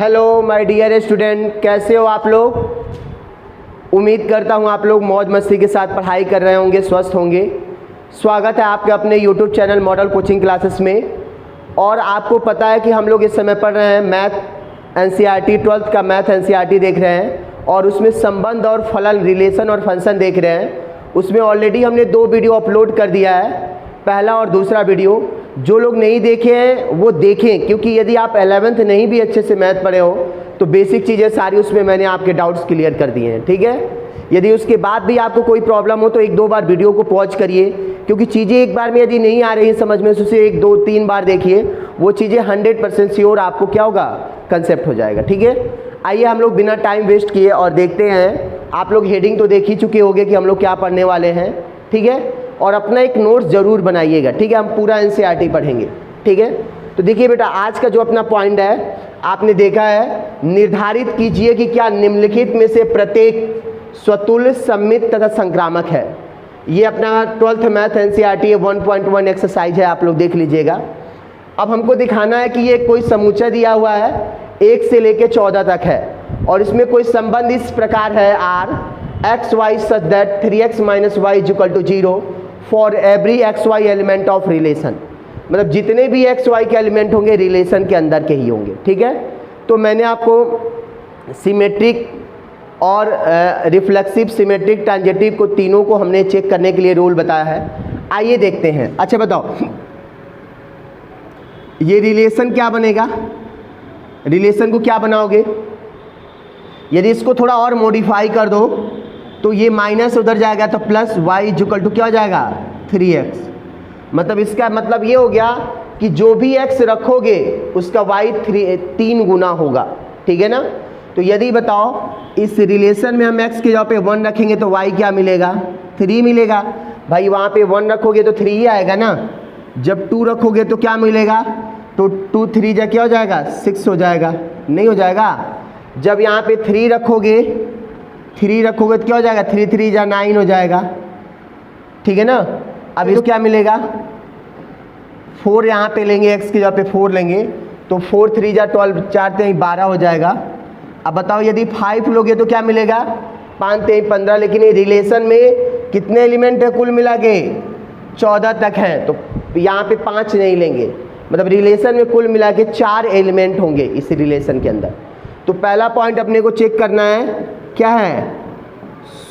Hello my dear student, कैसे हो आप लोग। उम्मीद करता हूँ आप लोग मौज मस्ती के साथ पढ़ाई कर रहे होंगे, स्वस्थ होंगे। स्वागत है आपके अपने YouTube channel model coaching classes में। और आपको पता है कि हम लोग इस समय पढ़ रहे हैं मैथ एनसीईआरटी, 12th का मैथ एनसीईआरटी देख रहे हैं और उसमें संबंध और फलन, रिलेशन और फंक्शन देख रहे हैं। उसमें ऑलरेडी हमने 2 वीडियो अपलोड कर दिया है, पहला और दूसरा वीडियो। जो लोग नहीं देखे हैं वो देखें, क्योंकि यदि आप 11th नहीं भी अच्छे से मैथ पढ़े हो तो बेसिक चीज़ें सारी उसमें मैंने आपके डाउट्स क्लियर कर दिए हैं, ठीक है। यदि उसके बाद भी आपको कोई प्रॉब्लम हो तो 1-2 बार वीडियो को पॉज करिए, क्योंकि चीज़ें एक बार में यदि नहीं आ रही हैं समझ में तो उसे 1-2-3 बार देखिए, वो चीज़ें 100% श्योर आपको क्या होगा, कंसेप्ट हो जाएगा, ठीक है। आइए हम लोग बिना टाइम वेस्ट किए और देखते हैं। आप लोग हेडिंग तो देख ही चुके होंगे कि हम लोग क्या पढ़ने वाले हैं, ठीक है। और अपना एक नोट्स ज़रूर बनाइएगा, ठीक है। हम पूरा एनसीईआरटी पढ़ेंगे, ठीक है। तो देखिए बेटा, आज का जो अपना पॉइंट है आपने देखा है, निर्धारित कीजिए कि क्या निम्नलिखित में से प्रत्येक स्वतुल्य, सममित तथा संक्रामक है। ये अपना 12th मैथ एनसीईआरटी 1.1 एक्सरसाइज है, आप लोग देख लीजिएगा। अब हमको दिखाना है कि ये कोई समूचा दिया हुआ है 1 से लेकर 14 तक है और इसमें कोई संबंध इस प्रकार है r x y such that 3x minus y is equal to 0 for every X Y element of relation. मतलब जितने भी एक्स वाई के एलिमेंट होंगे रिलेशन के अंदर के ही होंगे, ठीक है। तो मैंने आपको सिमेट्रिक और रिफ्लेक्सिव, सिमेट्रिक, ट्रांजिटिव को तीनों को हमने चेक करने के लिए रूल बताया है। आइए देखते हैं। अच्छा बताओ, ये रिलेशन क्या बनेगा, रिलेशन को क्या बनाओगे। यदि इसको थोड़ा और मॉडिफाई कर दो तो ये माइनस उधर जाएगा तो प्लस y इक्वल टू क्या हो जाएगा, 3x। मतलब इसका मतलब ये हो गया कि जो भी x रखोगे उसका y 3 गुना होगा, ठीक है ना। तो यदि बताओ इस रिलेशन में हम x के जगह पे 1 रखेंगे तो y क्या मिलेगा, 3 मिलेगा। भाई वहाँ पे 1 रखोगे तो 3 ही आएगा ना। जब 2 रखोगे तो क्या मिलेगा, तो 2 3 जा क्या हो जाएगा, 6 हो जाएगा, नहीं हो जाएगा। जब यहाँ पे 3 रखोगे तो क्या हो जाएगा, 3 3 जा 9 हो जाएगा, ठीक है ना। अब इसको क्या मिलेगा, 4 यहाँ पे लेंगे, x की जगह पे 4 लेंगे तो 4 3 जा 12, 4 3 12 हो जाएगा। अब बताओ यदि 5 लोगे तो क्या मिलेगा, 5 3 15। लेकिन ये रिलेशन में कितने एलिमेंट है कुल मिला के, 14 तक हैं, तो यहाँ पे 5 नहीं लेंगे। मतलब रिलेशन में कुल मिला के 4 एलिमेंट होंगे इस रिलेशन के अंदर। तो पहला पॉइंट अपने को चेक करना है, क्या है,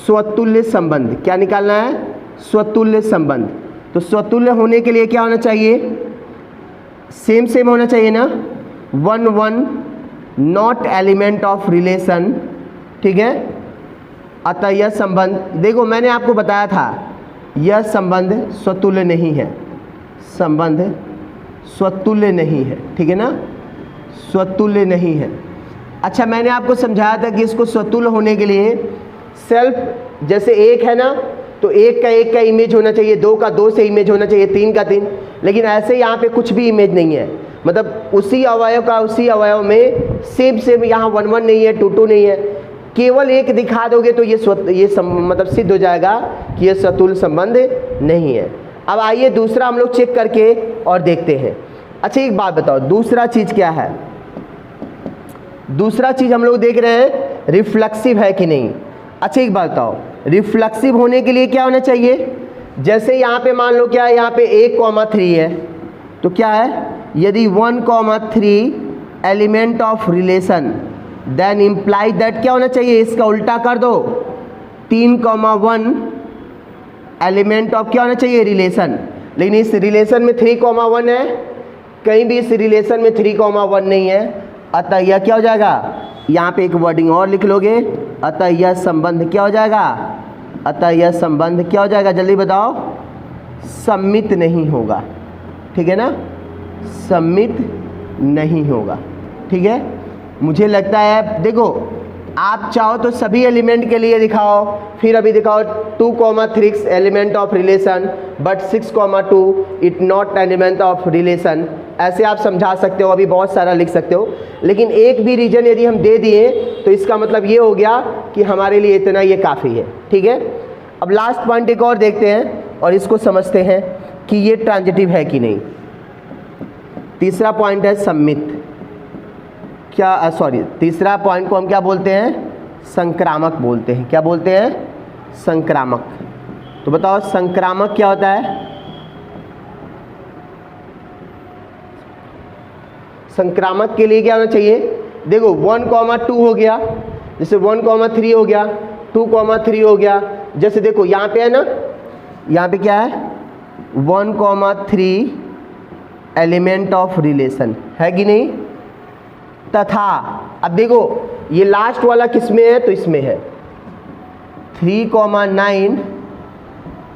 स्वतुल्य संबंध। क्या निकालना है, स्वतुल्य संबंध। तो स्वतुल्य होने के लिए क्या होना चाहिए, सेम होना चाहिए ना, 1 1 नॉट एलिमेंट ऑफ रिलेशन, ठीक है। अतः यह संबंध, देखो मैंने आपको बताया था यह संबंध स्वतुल्य नहीं है, संबंध स्वतुल्य नहीं है, ठीक है ना, स्वतुल्य नहीं है। अच्छा, मैंने आपको समझाया था कि इसको स्वतुल्य होने के लिए सेल्फ, जैसे 1 है ना तो 1 का इमेज होना चाहिए, 2 का 2 से इमेज होना चाहिए, 3 का 3। लेकिन ऐसे यहाँ पे कुछ भी इमेज नहीं है। मतलब उसी अवयव का उसी अवयव में सेम यहाँ 1 1 नहीं है, 2 2 नहीं है। केवल 1 दिखा दोगे तो ये मतलब सिद्ध हो जाएगा कि ये स्वतुल्य संबंध नहीं है। अब आइए दूसरा हम लोग चेक करके और देखते हैं। अच्छा एक बात बताओ, दूसरा चीज़ क्या है, दूसरा चीज़ हम लोग देख रहे हैं रिफ्लेक्सिव है कि नहीं। अच्छा एक बात बताओ, रिफ्लेक्सिव होने के लिए क्या होना चाहिए। जैसे यहाँ पे मान लो क्या है, यहाँ पे 1,3 है तो क्या है, यदि 1,3 element of relation then imply that क्या होना चाहिए, इसका उल्टा कर दो, 3,1 एलिमेंट ऑफ क्या होना चाहिए, रिलेशन। लेकिन इस रिलेशन में 3,1 है, कहीं भी इस रिलेशन में 3,1 नहीं है। अतः यह क्या हो जाएगा, यहाँ पे एक वर्डिंग और लिख लोगे, अतः यह संबंध क्या हो जाएगा, अतः यह संबंध क्या हो जाएगा, जल्दी बताओ, सम्मित नहीं होगा, ठीक है ना, सम्मित नहीं होगा, ठीक है। मुझे लगता है देखो, आप चाहो तो सभी एलिमेंट के लिए दिखाओ, फिर अभी दिखाओ 2,3 element of relation but 6,2 it not element of relation. ऐसे आप समझा सकते हो, अभी बहुत सारा लिख सकते हो। लेकिन एक भी रीजन यदि हम दे दिए तो इसका मतलब ये हो गया कि हमारे लिए इतना ये काफ़ी है, ठीक है। अब लास्ट पॉइंट एक और देखते हैं और इसको समझते हैं कि ये ट्रांजिटिव है कि नहीं। तीसरा पॉइंट है सम्मित। क्या सॉरी तीसरा पॉइंट को हम क्या बोलते हैं, संक्रामक बोलते हैं। क्या बोलते हैं, संक्रामक। तो बताओ संक्रामक क्या होता है। संक्रामक के लिए क्या होना चाहिए, देखो 1,2 हो गया, जैसे 1,3 हो गया, 2,3 हो गया। जैसे देखो यहाँ पे है ना, यहाँ पे क्या है 1,3 एलिमेंट ऑफ रिलेशन है कि नहीं। तथा अब देखो ये लास्ट वाला किस में है, तो इसमें है 3,9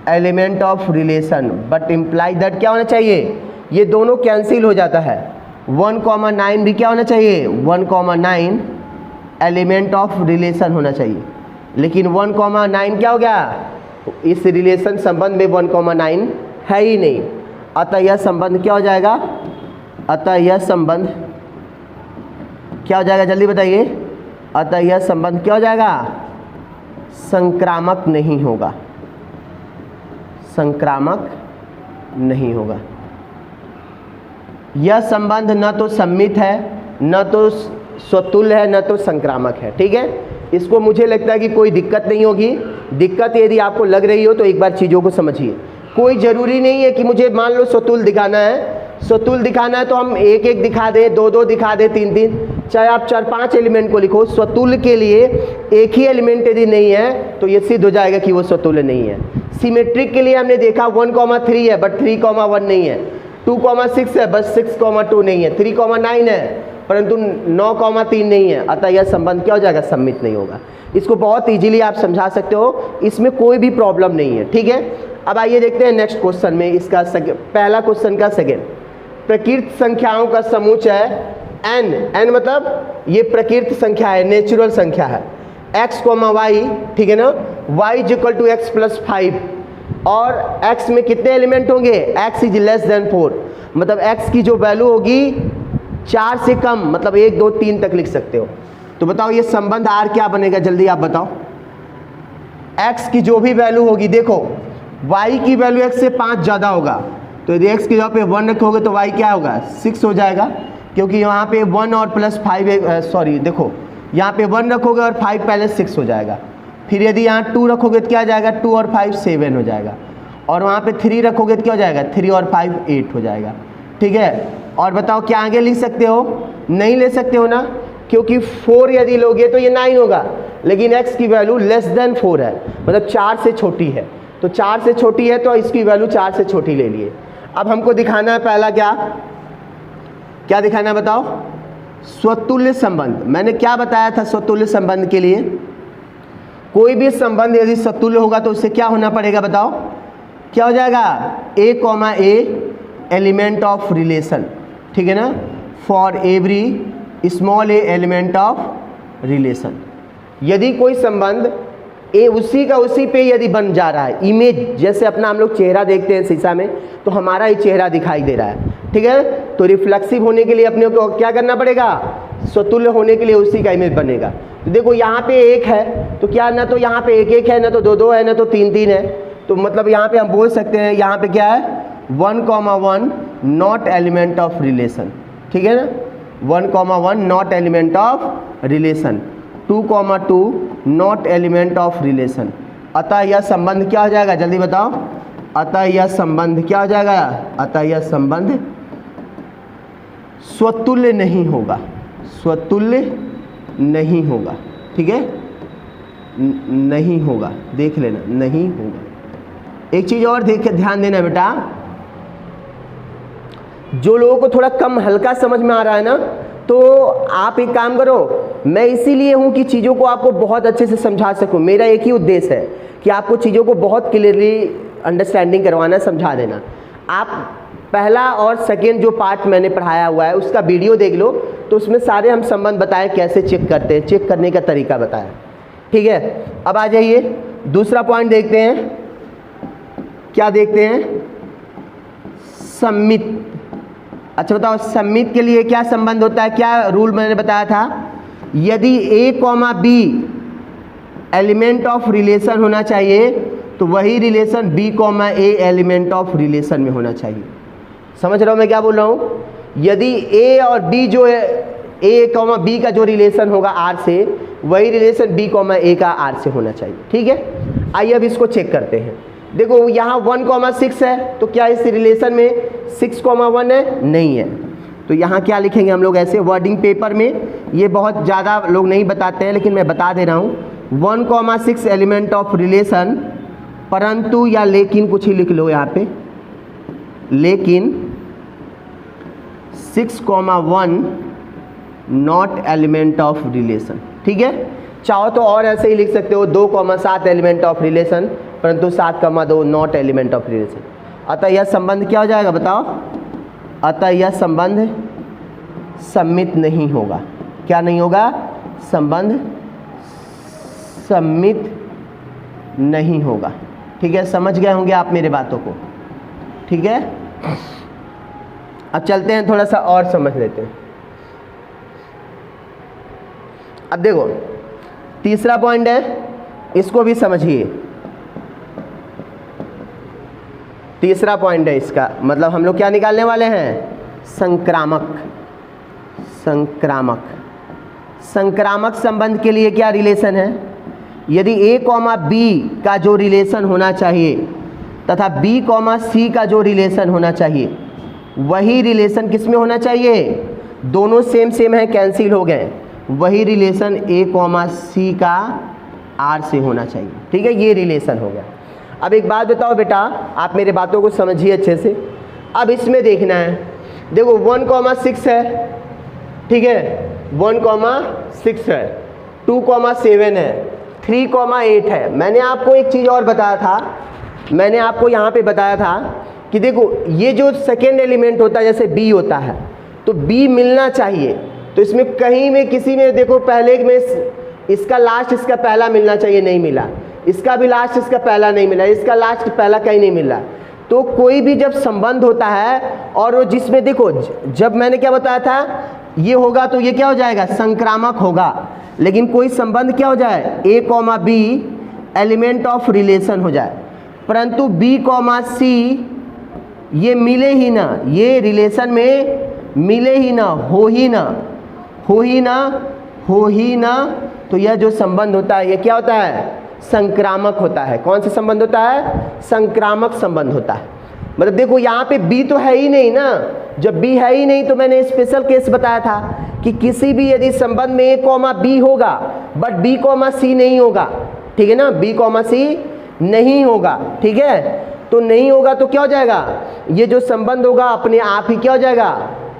element of relation, but imply that क्या होना चाहिए, ये दोनों कैंसिल हो जाता है। 1,9 भी क्या होना चाहिए, 1,9 एलिमेंट ऑफ रिलेशन होना चाहिए। लेकिन 1,9 क्या हो गया, इस रिलेशन संबंध में 1,9 है ही नहीं, अतः यह संबंध क्या हो जाएगा, अतः यह संबंध क्या हो जाएगा, जल्दी बताइए। अतः यह संबंध क्या हो जाएगा, संक्रामक नहीं होगा, संक्रामक नहीं होगा। यह संबंध न तो सम्मित है, न तो स्वतुल्य है, न तो संक्रामक है। ठीक है, इसको मुझे लगता है कि कोई दिक्कत नहीं होगी। दिक्कत यदि आपको लग रही हो तो एक बार चीज़ों को समझिए। कोई ज़रूरी नहीं है कि मुझे मान लो स्वतुल्य दिखाना है, स्वतुल्य दिखाना है तो हम एक एक दिखा दें, दो दो दिखा दें, तीन तीन, चाहे आप 4-5 एलिमेंट को लिखो। स्वतुल्य के लिए एक ही एलिमेंट यदि नहीं है तो ये सिद्ध हो जाएगा कि वो स्वतुल्य नहीं है। सिमेट्रिक के लिए हमने देखा 1,3 है बट 3,1 नहीं है, 2,6 है बस 6,2 नहीं है, 3,9 है परंतु 9,3 नहीं है, अतः यह संबंध क्या हो जाएगा, सम्मित नहीं होगा। इसको बहुत इजीली आप समझा सकते हो, इसमें कोई भी प्रॉब्लम नहीं है। ठीक है, अब आइए देखते हैं नेक्स्ट क्वेश्चन में इसका पहला क्वेश्चन का सेकेंड। प्रकृत संख्याओं का समुच्चय n मतलब ये प्रकृत संख्या है, नेचुरल संख्या है, x, y, ठीक है ना, y = x + 5 और x में कितने एलिमेंट होंगे, x = <4, मतलब x की जो वैल्यू होगी 4 से कम, मतलब 1 2 3 तक लिख सकते हो। तो बताओ ये संबंध R क्या बनेगा, जल्दी आप बताओ। x की जो भी वैल्यू होगी, देखो y की वैल्यू x से 5 ज़्यादा होगा, तो यदि x की जगह पे 1 रखोगे तो y क्या होगा, 6 हो जाएगा, क्योंकि यहाँ पे 1 और +5 सॉरी देखो यहाँ पे 1 रखोगे और 5 पहले 6 हो जाएगा। फिर यदि यहाँ 2 रखोगे तो क्या आ जाएगा, 2 और 5 7 हो जाएगा, और वहाँ पे 3 रखोगे तो क्या हो जाएगा, 3 और 5 8 हो जाएगा। ठीक है, और बताओ क्या आगे लिख सकते हो, नहीं ले सकते हो ना, क्योंकि 4 यदि लोगे तो ये 9 होगा, लेकिन x की वैल्यू <4 है, मतलब 4 से छोटी है, तो 4 से छोटी है तो इसकी वैल्यू 4 से छोटी ले लिए। अब हमको दिखाना है पहला क्या दिखाना है बताओ, स्वतुल्य संबंध। मैंने क्या बताया था स्वतुल्य संबंध के लिए, कोई भी संबंध यदि स्वतुल्य होगा तो उससे क्या होना पड़ेगा, बताओ क्या हो जाएगा, a, एलिमेंट ऑफ रिलेशन, ठीक है ना, for every small a element of relation. यदि कोई संबंध ए उसी का उसी पे यदि बन जा रहा है, इमेज जैसे अपना हम लोग चेहरा देखते हैं शीशा में, तो हमारा ही चेहरा दिखाई दे रहा है, ठीक है, तो रिफ्लेक्सिव होने के लिए अपने को क्या करना पड़ेगा, स्वतुल्य होने के लिए उसी का इमेज बनेगा। तो देखो यहाँ पे 1 है तो क्या, ना तो यहाँ पे 1 है, ना तो 2 है, ना तो 3 है, तो मतलब यहाँ पे हम बोल सकते हैं यहाँ पे क्या है 1,1 नॉट एलिमेंट ऑफ रिलेशन, ठीक है ना, 1,1 not element of relation, 2,2 not element of relation. अतः यह संबंध क्या हो जाएगा, जल्दी बताओ, अतः यह संबंध क्या हो जाएगा, अतः यह संबंध स्वतुल्य नहीं होगा, स्वतुल्य नहीं होगा, ठीक है, नहीं होगा, देख लेना, नहीं होगा। एक चीज और ध्यान देना बेटा, जो लोगों को थोड़ा कम हल्का समझ में आ रहा है ना, तो आप एक काम करो, मैं इसीलिए हूं कि चीज़ों को आपको बहुत अच्छे से समझा सकूं। मेरा एक ही उद्देश्य है कि आपको चीज़ों को बहुत क्लियरली अंडरस्टैंडिंग करवाना, समझा देना। आप पहला और सेकेंड जो पार्ट मैंने पढ़ाया हुआ है उसका वीडियो देख लो, तो उसमें सारे हम संबंध बताए कैसे चेक करते हैं, चेक करने का तरीका बताया, ठीक है। अब आ जाइए दूसरा पॉइंट देखते हैं, क्या देखते हैं, सम्मित। अच्छा बताओ सम्मित के लिए क्या संबंध होता है, क्या रूल मैंने बताया था, यदि a, b element of relation होना चाहिए तो वही relation b, a element of relation में होना चाहिए। समझ रहा हूँ मैं क्या बोल रहा हूँ, यदि a और b जो है ए कॉमा बी का जो रिलेशन होगा आर से, वही रिलेशन बी कॉमा ए का आर से होना चाहिए। ठीक है, आइए अब इसको चेक करते हैं। देखो यहाँ 1,6 है, तो क्या इस रिलेशन में 6,1 है? नहीं है। तो यहाँ क्या लिखेंगे हम लोग ऐसे वर्डिंग पेपर में, ये बहुत ज़्यादा लोग नहीं बताते हैं लेकिन मैं बता दे रहा हूँ, 1,6 एलिमेंट ऑफ रिलेशन, परंतु या लेकिन कुछ ही लिख लो यहाँ पे, लेकिन 6,1 नॉट एलिमेंट ऑफ रिलेशन। ठीक है, चाहो तो और ऐसे ही लिख सकते हो 2,7 एलिमेंट ऑफ रिलेशन, परंतु 7,2 नॉट एलिमेंट ऑफ रिलेशन। अतः यह संबंध क्या हो जाएगा बताओ? अतः यह संबंध सम्मित नहीं होगा। क्या नहीं होगा? संबंध सम्मित नहीं होगा। ठीक है, समझ गए होंगे आप मेरे बातों को। ठीक है, अब चलते हैं थोड़ा सा और समझ लेते हैं। अब देखो तीसरा पॉइंट है, इसको भी समझिए। तीसरा पॉइंट है इसका, मतलब हम लोग क्या निकालने वाले हैं? संक्रामक। संक्रामक संक्रामक संबंध के लिए क्या रिलेशन है? यदि ए कॉमा बी का जो रिलेशन होना चाहिए तथा बी कॉमा सी का जो रिलेशन होना चाहिए, वही रिलेशन किस में होना चाहिए? दोनों सेम सेम है, कैंसिल हो गए, वही रिलेशन ए कॉमा सी का आर से होना चाहिए। ठीक है, ये रिलेशन हो गया। अब एक बात बताओ बेटा, आप मेरे बातों को समझिए अच्छे से। अब इसमें देखना है, देखो 1,6 है, ठीक है, 1,6 है, 2,7 है, 3,8 है। मैंने आपको एक चीज़ और बताया था, मैंने आपको यहाँ पे बताया था कि देखो ये जो सेकेंड एलिमेंट होता है जैसे बी होता है, तो बी मिलना चाहिए। तो इसमें कहीं में किसी में देखो पहले में इसका लास्ट इसका पहला मिलना चाहिए, नहीं मिला, इसका भी लास्ट इसका पहला नहीं मिला, इसका लास्ट पहला कहीं नहीं मिला। तो कोई भी जब संबंध होता है और वो जिसमें देखो, जब मैंने क्या बताया था, ये होगा तो ये क्या हो जाएगा? संक्रामक होगा। लेकिन कोई संबंध क्या हो जाए? A comma B element of relation हो जाए, परंतु बी कॉमा सी ये मिले ही ना, ये रिलेशन में मिले ही ना, हो ही ना, हो ही ना, हो ही ना, तो यह जो संबंध होता है ये क्या होता है? संक्रामक होता है। कौन सा संबंध होता है? संक्रामक संबंध होता है। मतलब देखो यहाँ पे बी तो है ही नहीं ना, जब बी है ही नहीं तो मैंने स्पेशल केस बताया था कि किसी भी यदि संबंध में ए कॉमा बी होगा बट बी कॉमा सी नहीं होगा, ठीक है ना, बी कॉमा सी नहीं होगा, ठीक है, तो नहीं होगा तो क्या हो जाएगा? ये जो संबंध होगा अपने आप ही क्या हो जाएगा?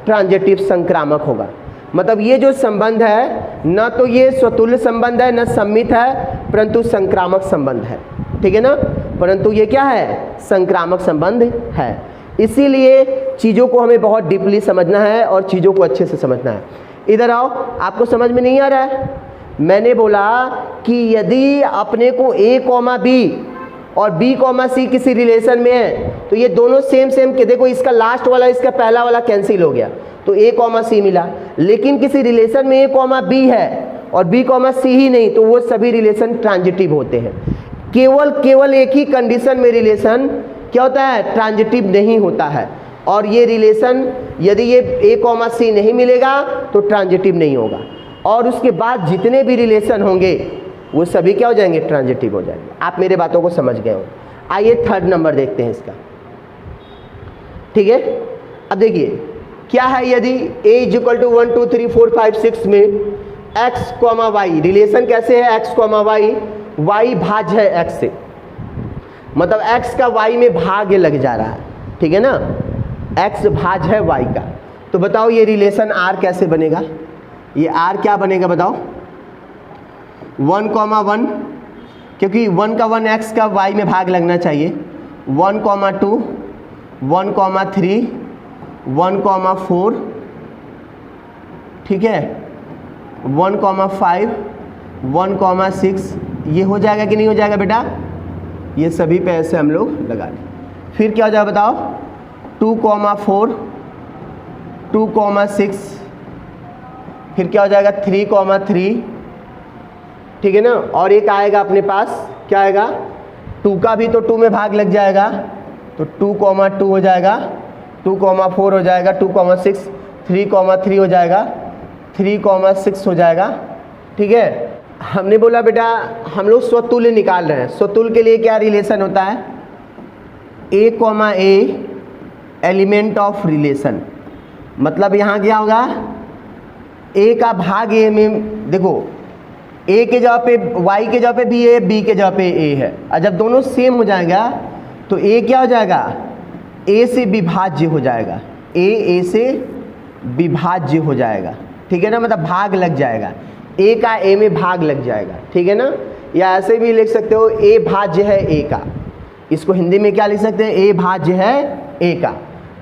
ट्रांजिटिव संक्रामक होगा। मतलब ये जो संबंध है न तो ये स्वतुल्य संबंध है, न सम्मित है, परंतु संक्रामक संबंध है। ठीक है ना, परंतु ये क्या है? संक्रामक संबंध है। इसीलिए चीज़ों को हमें बहुत डीपली समझना है और चीज़ों को अच्छे से समझना है। इधर आओ, आपको समझ में नहीं आ रहा है? मैंने बोला कि यदि अपने को ए कॉमा बी और बी कॉमा सी किसी रिलेशन में है तो ये दोनों सेम सेम के, देखो इसका लास्ट वाला इसका पहला वाला कैंसिल हो गया तो ए कॉमा सी मिला। लेकिन किसी रिलेशन में ए कॉमा बी है और बी कॉमा सी ही नहीं, तो वो सभी रिलेशन ट्रांजिटिव होते हैं। केवल एक ही कंडीशन में रिलेशन क्या होता है? ट्रांजिटिव नहीं होता है। और ये रिलेशन यदि ये ए कॉमा सी नहीं मिलेगा तो ट्रांजिटिव नहीं होगा, और उसके बाद जितने भी रिलेशन होंगे वो सभी क्या हो जाएंगे? ट्रांजिटिव हो जाएंगे। आप मेरे बातों को समझ गए हो। आइए थर्ड नंबर देखते हैं इसका। ठीक है, अब देखिए क्या है, यदि a = 1 2 3 4 5 6 में x, y, रिलेशन कैसे है? x, y भाज्य है x से, मतलब x का y में भाग्य लग जा रहा है, ठीक है ना, x भाज्य है y का। तो बताओ ये रिलेशन r कैसे बनेगा? ये r क्या बनेगा बताओ? 1, 1, क्योंकि 1 का 1 x का y में भाग लगना चाहिए, 1, 2, 1, 3, 1, 4, ठीक है, 1, 5, 1, 6, ये हो जाएगा कि नहीं हो जाएगा बेटा? ये सभी पे ऐसे हम लोग लगा दें। फिर क्या हो जाएगा बताओ? 2, 4, 2, 6, फिर क्या हो जाएगा? 3, 3, ठीक है ना, और एक आएगा अपने पास, क्या आएगा? 2 का भी तो 2 में भाग लग जाएगा, तो 2, 2 हो जाएगा, 2, 4 हो जाएगा, 2, 6, 3, 3 हो जाएगा, 3,6 हो जाएगा। ठीक है, हमने बोला बेटा हम लोग स्वतुल्य निकाल रहे हैं। स्वतुल्य के लिए क्या रिलेशन होता है? A, A element of relation. मतलब यहाँ क्या होगा? A का भाग A में, देखो A के जगह पे Y के जगह पे B है, B के जगह पे A है, और जब दोनों सेम हो जाएगा तो A क्या हो जाएगा? A से विभाज्य हो जाएगा। A से विभाज्य हो जाएगा। ठीक है ना, मतलब भाग लग जाएगा, A का A में भाग लग जाएगा। ठीक है ना, या ऐसे भी लिख सकते हो A भाज्य है A का। इसको हिंदी में क्या लिख सकते हैं? A भाज्य है A का।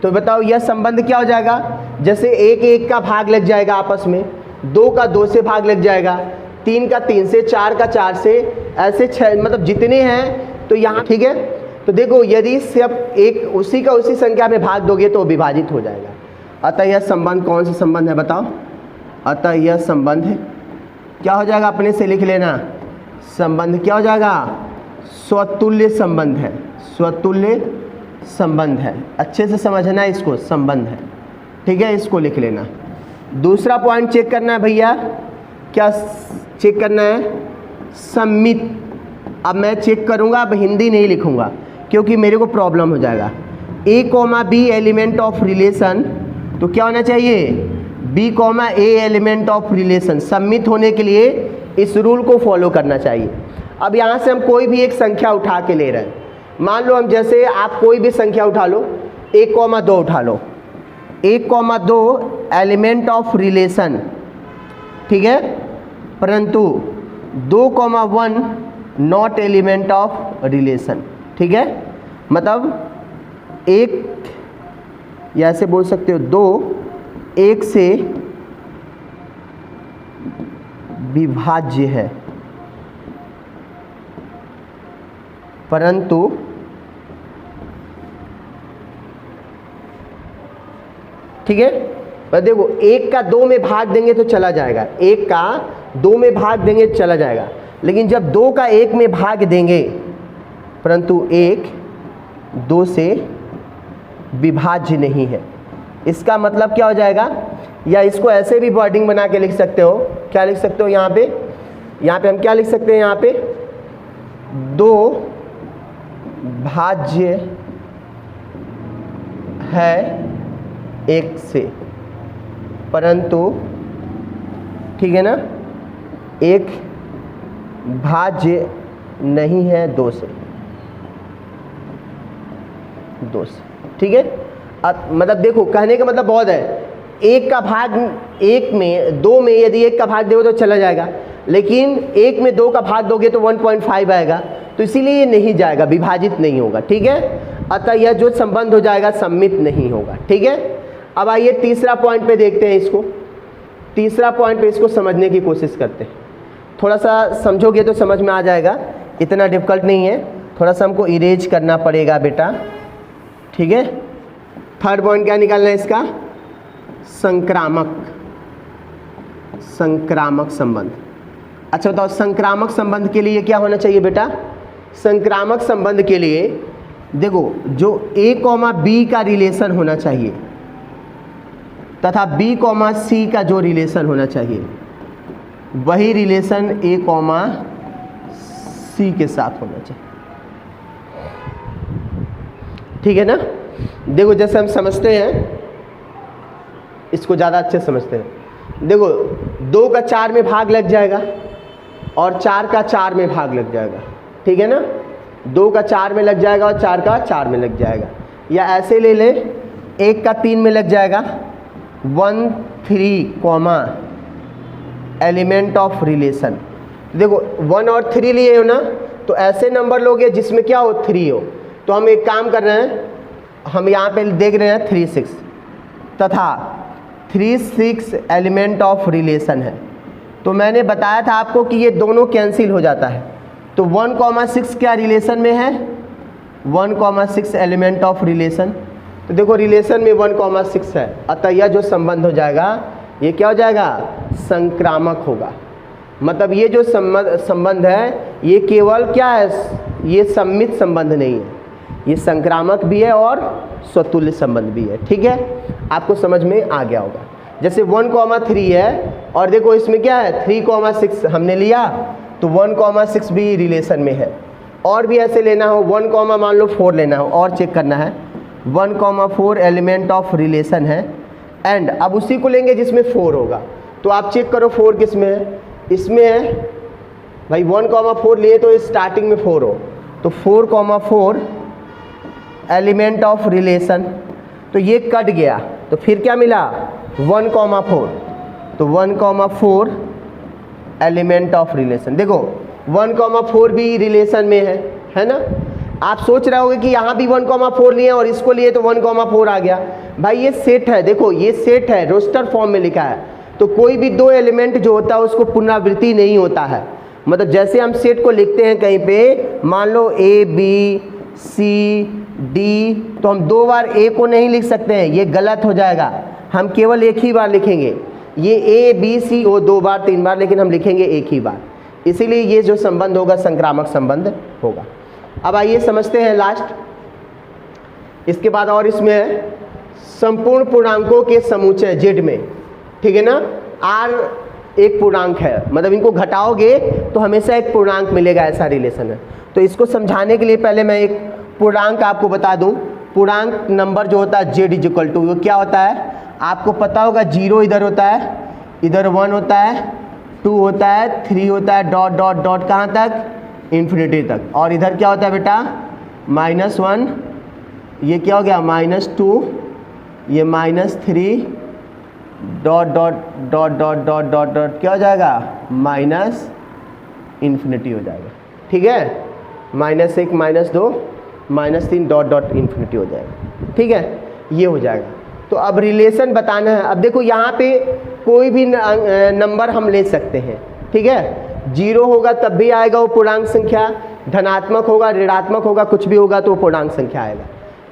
तो बताओ यह संबंध क्या हो जाएगा? जैसे 1 का भाग लग जाएगा आपस में, 2 का 2 से भाग लग जाएगा, 3 का 3 से, 4 का 4 से, ऐसे 6, मतलब जितने हैं तो यहाँ। ठीक है, तो देखो यदि सिर्फ एक उसी का उसी संख्या में भाग दोगे तो विभाजित हो जाएगा। अतः यह संबंध कौन सा संबंध है बताओ? अतः यह संबंध है, क्या हो जाएगा? अपने से लिख लेना। संबंध क्या हो जाएगा? स्वतुल्य संबंध है। स्वतुल्य संबंध है, अच्छे से समझना इसको, संबंध है। ठीक है, इसको लिख लेना। दूसरा पॉइंट चेक करना है भैया, क्या चेक करना है? सम्मित। अब मैं चेक करूंगा, अब हिंदी नहीं लिखूंगा क्योंकि मेरे को प्रॉब्लम हो जाएगा। A, B element of relation, तो क्या होना चाहिए? B, A element of relation. सम्मित होने के लिए इस रूल को फॉलो करना चाहिए। अब यहाँ से हम कोई भी एक संख्या उठा के ले रहे हैं। मान लो हम, जैसे आप कोई भी संख्या उठा लो, 1,2 उठा लो। 1,2 एलिमेंट ऑफ रिलेशन, ठीक है, परंतु 2,1 नॉट एलिमेंट ऑफ रिलेशन। ठीक है, मतलब 1, या ऐसे बोल सकते हो 2 1 से विभाज्य है, परंतु ठीक है, पर देखो 1 का 2 में भाग देंगे तो चला जाएगा, 1 का 2 में भाग देंगे तो चला जाएगा, लेकिन जब 2 का 1 में भाग देंगे, परंतु 1 2 से विभाज्य नहीं है। इसका मतलब क्या हो जाएगा? या इसको ऐसे भी वर्डिंग बना के लिख सकते हो। क्या लिख सकते हो? यहाँ पे हम क्या लिख सकते हैं? यहाँ पे 2 भाज्य है 1 से, परंतु ठीक है ना, 1 भाज्य नहीं है 2 से। ठीक है, मतलब देखो कहने का मतलब बहुत है। 1 का भाग 1 में 2 में यदि 1 का भाग दोगे तो चला जाएगा, लेकिन 1 में 2 का भाग दोगे तो 1.5 आएगा, तो इसीलिए ये नहीं जाएगा, विभाजित नहीं होगा। ठीक है, अतः यह जो संबंध हो जाएगा सम्मित नहीं होगा। ठीक है, अब आइए तीसरा पॉइंट पे देखते हैं इसको। तीसरा पॉइंट पे इसको समझने की कोशिश करते हैं। थोड़ा सा समझोगे तो समझ में आ जाएगा, इतना डिफिकल्ट नहीं है, थोड़ा सा हमको इरेज करना पड़ेगा बेटा। ठीक है, थर्ड पॉइंट क्या निकालना है इसका? संक्रामक संबंध। अच्छा बताओ, संक्रामक संबंध के लिए क्या होना चाहिए बेटा? संक्रामक संबंध के लिए देखो, जो A, B का रिलेशन होना चाहिए तथा B, C का जो रिलेशन होना चाहिए, वही रिलेशन A, C के साथ होना चाहिए। ठीक है ना? देखो जैसे हम समझते हैं, इसको ज़्यादा अच्छे समझते हैं। देखो 2 का 4 में भाग लग जाएगा और 4 का 4 में भाग लग जाएगा। ठीक है ना, 2 का 4 में लग जाएगा और 4 का 4 में लग जाएगा। या ऐसे ले ले, 1 का 3 में लग जाएगा, 1 3 एलिमेंट ऑफ रिलेशन। देखो 1 और 3 लिए हो ना, तो ऐसे नंबर लोगे जिसमें क्या हो? 3 हो। तो हम एक काम कर रहे हैं, हम यहाँ पे देख रहे हैं 3 6 तथा 3 6 एलिमेंट ऑफ रिलेशन है। तो मैंने बताया था आपको कि ये दोनों कैंसिल हो जाता है। तो 1, 6 क्या रिलेशन में है? 1, 6 एलिमेंट ऑफ रिलेशन। तो देखो रिलेशन में 1, 6 है, अतः यह जो संबंध हो जाएगा ये क्या हो जाएगा? संक्रामक होगा। मतलब ये जो संबंध है ये केवल क्या है? ये सम्मित संबंध नहीं है, ये संक्रामक भी है और स्वतुल्य संबंध भी है। ठीक है, आपको समझ में आ गया होगा। जैसे 1, 3 है और देखो इसमें क्या है 3,6 हमने लिया, तो 1,6 भी रिलेशन में है। और भी ऐसे लेना हो 1, मान लो 4 लेना हो और चेक करना है 1,4 एलिमेंट ऑफ रिलेशन है। एंड अब उसी को लेंगे जिसमें 4 होगा, तो आप चेक करो 4 किस में है, इसमें है भाई 1,4 लिए तो स्टार्टिंग में 4 हो, तो 4,4 एलिमेंट ऑफ रिलेशन, तो ये कट गया तो फिर क्या मिला 1,4, तो 1,4 एलिमेंट ऑफ रिलेशन। देखो 1,4 भी रिलेशन में है ना। आप सोच रहे होगे कि यहाँ भी 1,4 लिए और इसको लिए तो 1,4 आ गया। भाई ये सेट है, देखो ये सेट है, रोस्टर फॉर्म में लिखा है, तो कोई भी 2 एलिमेंट जो होता है उसको पुनरावृत्ति नहीं होता है। मतलब जैसे हम सेट को लिखते हैं कहीं पे, मान लो A B C D, तो हम 2 बार A को नहीं लिख सकते हैं, ये गलत हो जाएगा। हम केवल एक ही बार लिखेंगे, ये A B C हो 2 बार 3 बार, लेकिन हम लिखेंगे एक ही बार। इसीलिए ये जो संबंध होगा संक्रामक संबंध होगा। अब आइए समझते हैं लास्ट, इसके बाद और इसमें है संपूर्ण पूर्णांकों के समुच्चय Z में, ठीक है ना। R एक पूर्णांक है, मतलब इनको घटाओगे तो हमेशा एक पूर्णांक मिलेगा, ऐसा रिलेशन है। तो इसको समझाने के लिए पहले मैं एक पूर्णांक आपको बता दूं। पूर्णांक नंबर जो होता है Z इक्वल टू, वो क्या होता है आपको पता होगा, 0 इधर होता है, इधर 1 होता है, 2 होता है, 3 होता है, डॉट डॉट डॉट कहाँ तक, इन्फिनिटी तक। और इधर क्या होता है बेटा -1, ये क्या हो गया -2, ये -3, dot dot dot dot dot dot dot क्या हो जाएगा माइनस इन्फिनिटी हो जाएगा, ठीक है। -1 -2 -3 डॉट डॉट इन्फिनिटी हो जाएगा, ठीक है, ये हो जाएगा। तो अब रिलेशन बताना है। अब देखो यहाँ पे कोई भी नंबर हम ले सकते हैं, ठीक है। 0 होगा तब भी आएगा वो पूर्णांक संख्या, धनात्मक होगा, ऋणात्मक होगा, कुछ भी होगा तो वो पूर्णांक संख्या आएगा।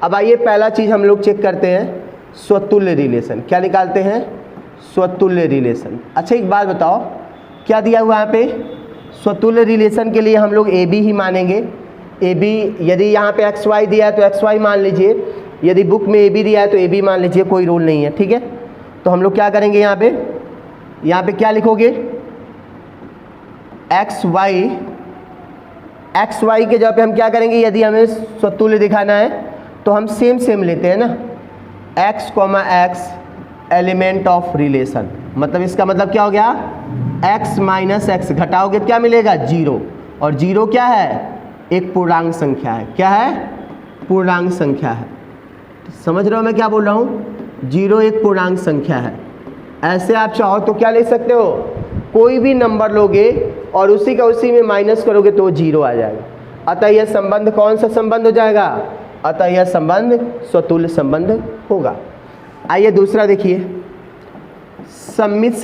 अब आइए पहला चीज़ हम लोग चेक करते हैं, स्वतुल्य रिलेशन। क्या निकालते हैं, स्वतुल्य रिलेशन। अच्छा एक बात बताओ, क्या दिया हुआ यहाँ पे, स्वतुल्य रिलेशन के लिए हम लोग AB ही मानेंगे। AB यदि यहाँ पे XY दिया है तो XY मान लीजिए, यदि बुक में AB दिया है तो AB मान लीजिए, कोई रूल नहीं है, ठीक है। तो हम लोग क्या करेंगे, यहाँ पे क्या लिखोगे, XY के जगह पे हम क्या करेंगे, यदि हमें स्वतुल्य दिखाना है तो हम सेम लेते हैं ना, X, X element of relation. मतलब इसका मतलब क्या हो गया, X माइनस X घटाओगे क्या मिलेगा 0, और 0 क्या है, एक पूर्णांक संख्या है। क्या है, पूर्णांक संख्या है। समझ रहे हो मैं क्या बोल रहा हूँ, 0 एक पूर्णांक संख्या है। ऐसे आप चाहो तो क्या ले सकते हो, कोई भी नंबर लोगे और उसी का उसी में माइनस करोगे तो 0 आ जाएगा। अतः यह संबंध कौन सा संबंध हो जाएगा, अतः यह संबंध स्वतुल्य संबंध होगा। आइए दूसरा देखिए, सम्मित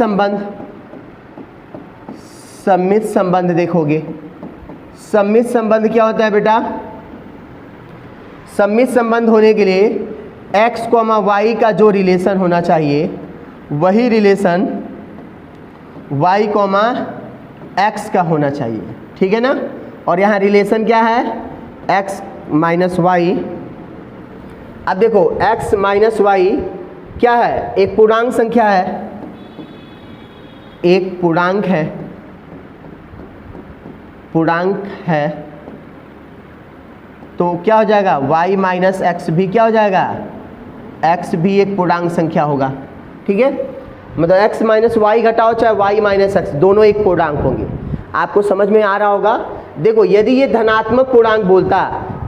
संबंध देखोगे। सम्मित संबंध क्या होता है बेटा, सम्मित संबंध होने के लिए x, y का जो रिलेशन होना चाहिए वही रिलेशन y, x का होना चाहिए, ठीक है ना। और यहाँ रिलेशन क्या है, x माइनस y। अब देखो x माइनस y क्या है, एक पूर्णांक संख्या है, एक पूर्णांक है, तो क्या हो जाएगा y माइनस एक्स भी क्या हो जाएगा, x भी एक पूर्णांक संख्या होगा, ठीक है। मतलब x माइनस वाई घटाओ चाहे y माइनस एक्स, दोनों एक पूर्णांक होंगे। आपको समझ में आ रहा होगा। देखो यदि ये धनात्मक पूर्णांक बोलता,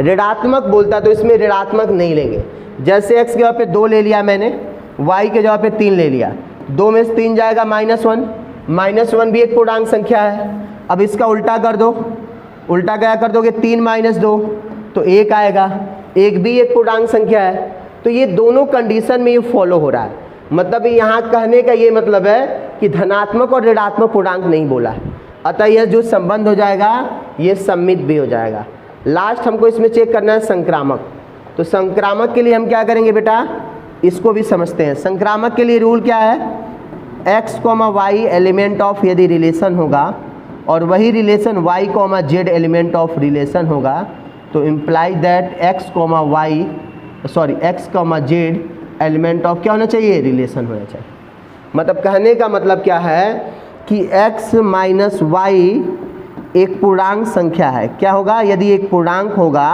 ऋणात्मक बोलता तो इसमें ऋणात्मक नहीं लेंगे। जैसे x के जगह पे 2 ले लिया मैंने, y के जगह पे 3 ले लिया, 2 में से 3 जाएगा -1, -1 भी एक पूर्णांक संख्या है। अब इसका उल्टा कर दो, उल्टा क्या कर दोगे, 3 - 2 तो 1 आएगा, 1 भी एक पूर्णांक संख्या है। तो ये दोनों कंडीशन में ये फॉलो हो रहा है। मतलब यहाँ कहने का ये मतलब है कि धनात्मक और ऋणात्मक पूर्णांक नहीं बोला है, अतः यह जो संबंध हो जाएगा ये सम्मित भी हो जाएगा। लास्ट हमको इसमें चेक करना है संक्रामक। तो संक्रामक के लिए हम क्या करेंगे बेटा, इसको भी समझते हैं। संक्रामक के लिए रूल क्या है, x, y एलिमेंट ऑफ यदि रिलेशन होगा और वही relation y, z element of relation होगा, तो imply that x, z element of क्या होना चाहिए, रिलेशन होना चाहिए। मतलब कहने का मतलब क्या है कि x माइनस वाई एक पूर्णांक संख्या है। क्या होगा? यदि एक पूर्णांक होगा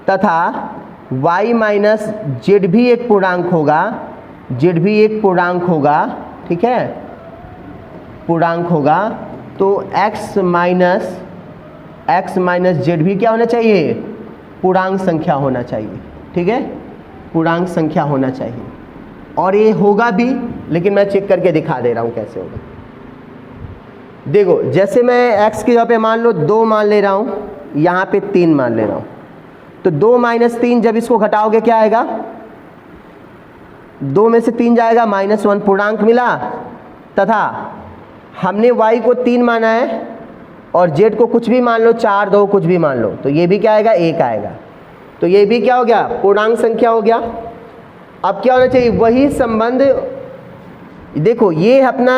तथा y माइनस जेड भी एक पूर्णांक होगा, जेड भी एक पूर्णांक होगा, ठीक है, पूर्णांक होगा, तो x माइनस जेड भी क्या होना चाहिए? पूर्णांक संख्या होना चाहिए, ठीक है, पूर्णांक संख्या होना चाहिए। और ये होगा भी, लेकिन मैं चेक करके दिखा दे रहा हूँ कैसे होगा। देखो, जैसे मैं x की जगह पे मान लो 2 मान ले रहा हूँ, यहाँ पे 3 मान ले रहा हूँ, तो 2 माइनस 3 जब इसको घटाओगे क्या आएगा? 2 में से 3 जाएगा, -1 पूर्णांक मिला, तथा हमने y को 3 माना है और z को कुछ भी मान लो, 4, 2 कुछ भी मान लो, तो ये भी क्या आएगा? 1 आएगा। तो ये भी क्या हो गया? पूर्णांक संख्या हो गया। अब क्या होना चाहिए? वही संबंध, देखो ये अपना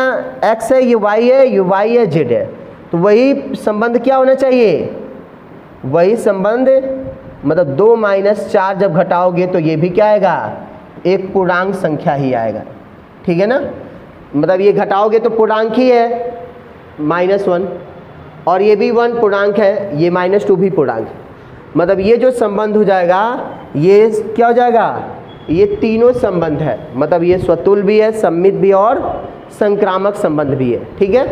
x है, ये y है, ये y है, z है, तो वही संबंध क्या होना चाहिए? वही संबंध, मतलब 2 माइनस 4 जब घटाओगे तो ये भी क्या आएगा? एक पूर्णांक संख्या ही आएगा, ठीक है ना। मतलब ये घटाओगे तो पूर्णांक ही है -1, और ये भी 1 पूर्णांक है, ये -2 भी पूर्णांक है। मतलब ये जो संबंध हो जाएगा, ये क्या हो जाएगा? ये तीनों संबंध है, मतलब ये स्वतुल्य भी है, सममित भी और संक्रामक संबंध भी है, ठीक है।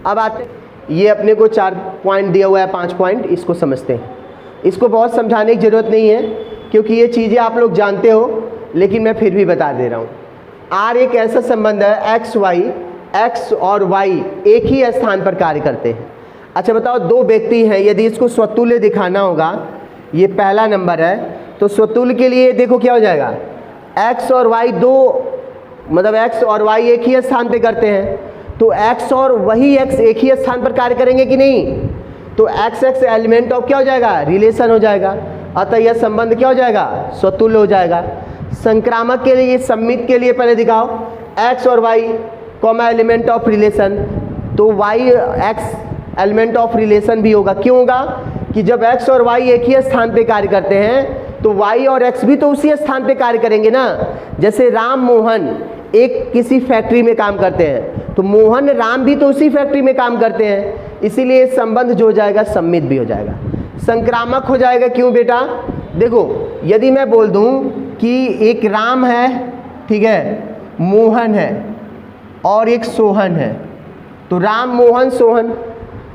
अब आते, ये अपने को 4 पॉइंट दिया हुआ है, 5 पॉइंट, इसको समझते हैं। इसको बहुत समझाने की ज़रूरत नहीं है क्योंकि ये चीज़ें आप लोग जानते हो, लेकिन मैं फिर भी बता दे रहा हूँ। R एक ऐसा संबंध है, x और y एक ही स्थान पर कार्य करते हैं। अच्छा बताओ, 2 व्यक्ति हैं, यदि इसको स्वतुल्य दिखाना होगा, ये पहला नंबर है, तो स्वतुल्य के लिए देखो क्या हो जाएगा? x और y मतलब x और y एक ही स्थान पे करते हैं, तो x और वही x एक ही स्थान पर कार्य करेंगे कि नहीं? तो x एलिमेंट ऑफ क्या हो जाएगा? रिलेशन हो जाएगा। अतः यह संबंध क्या हो जाएगा? स्वतुल्य हो जाएगा। संक्रामक के लिए, सममित के लिए पहले दिखाओ, x और y एलिमेंट ऑफ रिलेशन, तो y x element of relation भी होगा। क्यों होगा? कि जब x और y एक ही स्थान पे कार्य करते हैं तो y और x भी तो उसी स्थान पे कार्य करेंगे ना। जैसे राम मोहन एक किसी फैक्ट्री में काम करते हैं, तो मोहन राम भी तो उसी फैक्ट्री में काम करते हैं, इसीलिए संबंध जो हो जाएगा सममित भी हो जाएगा, संक्रामक हो जाएगा। क्यों बेटा? देखो, यदि मैं बोल दूं कि एक राम है, ठीक है, मोहन है और एक सोहन है, तो राम मोहन सोहन,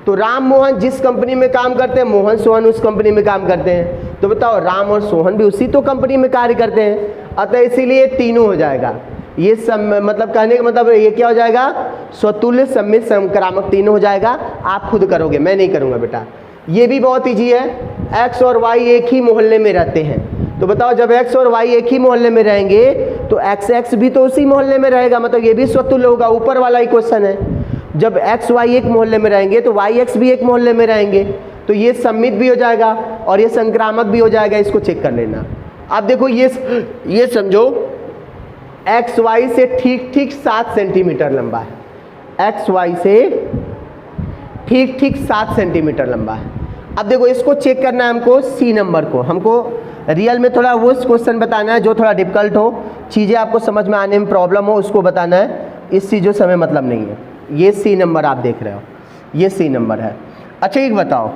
तो राम मोहन जिस कंपनी में काम करते हैं, मोहन सोहन उस कंपनी में काम करते हैं, तो बताओ राम और सोहन भी उसी तो कंपनी में कार्य करते हैं, अतः इसीलिए तीनों हो जाएगा। ये मतलब कहने का मतलब ये क्या हो जाएगा? स्वतुल्य, सममित, संक्रामक तीनों हो जाएगा। आप खुद करोगे, मैं नहीं करूँगा बेटा। ये भी बहुत ईजी है, x और y एक ही मोहल्ले में रहते हैं, तो बताओ जब x और y एक ही मोहल्ले में रहेंगे तो x भी तो उसी मोहल्ले में रहेगा, मतलब ये भी स्वतुल्य होगा। ऊपर वाला ही क्वेश्चन है, जब x y एक मोहल्ले में रहेंगे तो y x भी एक मोहल्ले में रहेंगे, तो ये सममित भी हो जाएगा और ये संक्रामक भी हो जाएगा। इसको चेक कर लेना। अब देखो ये समझो, एक्स वाई से ठीक 7 सेंटीमीटर लंबा है, एक्स वाई से ठीक 7 सेंटीमीटर लंबा है। अब देखो इसको चेक करना है हमको, सी नंबर को हमको रियल में थोड़ा वो क्वेश्चन बताना है जो थोड़ा डिफिकल्ट हो, चीज़ें आपको समझ में आने में प्रॉब्लम हो, उसको बताना है। इस चीज़ों से हमें मतलब नहीं है। ये सी नंबर आप देख रहे हो, ये सी नंबर है। अच्छा एक बताओ,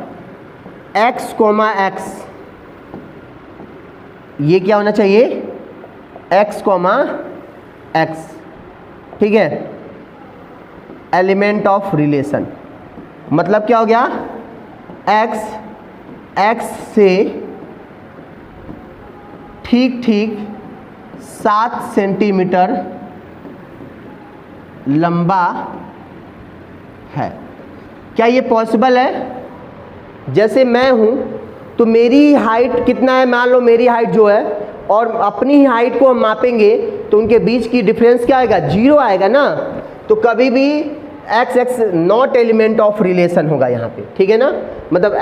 x, x ये क्या होना चाहिए? x, x, ठीक है, एलिमेंट ऑफ रिलेशन। मतलब क्या हो गया? x से ठीक 7 सेंटीमीटर लंबा है। क्या ये पॉसिबल है? जैसे मैं हूं तो मेरी हाइट कितना है, मान लो मेरी हाइट जो है और अपनी ही हाइट को हम मापेंगे तो उनके बीच की डिफरेंस क्या आएगा? 0 आएगा ना। तो कभी भी x not element of relation होगा यहाँ पे, ठीक है ना। मतलब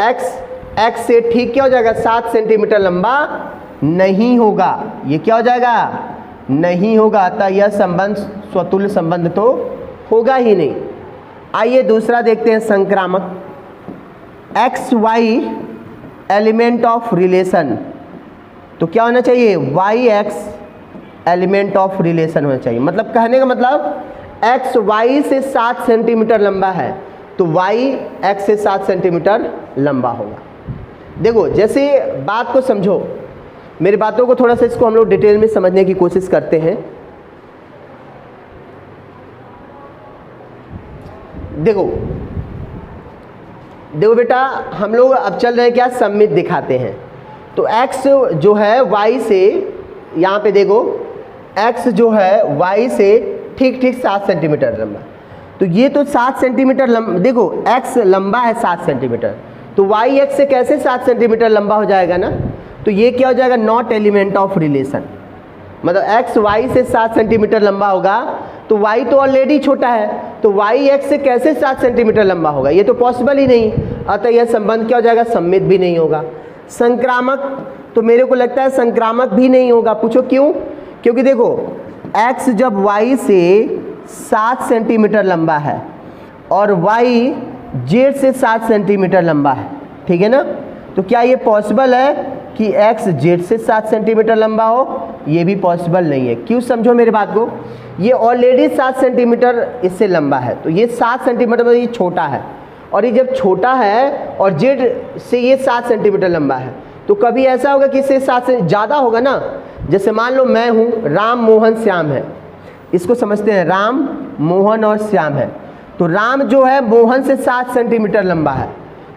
x से ठीक क्या हो जाएगा? 7 सेंटीमीटर लंबा नहीं होगा। ये क्या हो जाएगा? नहीं होगा। अतः यह संबंध स्वतुल्य संबंध तो होगा ही नहीं। आइए दूसरा देखते हैं, संक्रामक। X Y element of relation, तो क्या होना चाहिए? Y X element of relation होना चाहिए। मतलब कहने का मतलब x y से 7 सेंटीमीटर लंबा है तो y x से 7 सेंटीमीटर लंबा होगा। देखो जैसे बात को समझो, मेरी बातों को थोड़ा सा इसको हम लोग डिटेल में समझने की कोशिश करते हैं। देखो बेटा, हम लोग अब चल रहे हैं क्या, सममित दिखाते हैं। तो x जो है y से, यहाँ पे देखो x जो है y से ठीक 7 सेंटीमीटर लंबा। तो ये तो 7 सेंटीमीटर लंबा, देखो x लंबा है 7 सेंटीमीटर, तो y x से कैसे 7 सेंटीमीटर लंबा हो जाएगा ना। तो ये क्या हो जाएगा, नॉट एलिमेंट ऑफ रिलेशन। मतलब x y से 7 सेंटीमीटर लंबा होगा तो y तो ऑलरेडी छोटा है, तो y x से कैसे 7 सेंटीमीटर लंबा होगा, ये तो पॉसिबल ही नहीं। अतः यह संबंध क्या हो जाएगा, सममित भी नहीं होगा। संक्रामक, तो मेरे को लगता है संक्रामक भी नहीं होगा। पूछो क्यों? क्योंकि देखो x जब y से 7 सेंटीमीटर लंबा है और y z से 7 सेंटीमीटर लंबा है, ठीक है ना, तो क्या ये पॉसिबल है कि x z से 7 सेंटीमीटर लंबा हो? ये भी पॉसिबल नहीं है। क्यों? समझो मेरे बात को, ये ऑलरेडी 7 सेंटीमीटर इससे लंबा है, तो ये 7 सेंटीमीटर में ये छोटा है, और ये जब छोटा है और z से ये 7 सेंटीमीटर लंबा है, तो कभी ऐसा होगा कि इससे 7 से ज़्यादा होगा ना। जैसे मान लो मैं हूँ, राम मोहन श्याम है, इसको समझते हैं, राम मोहन और श्याम है। तो राम जो है मोहन से 7 सेंटीमीटर लंबा है,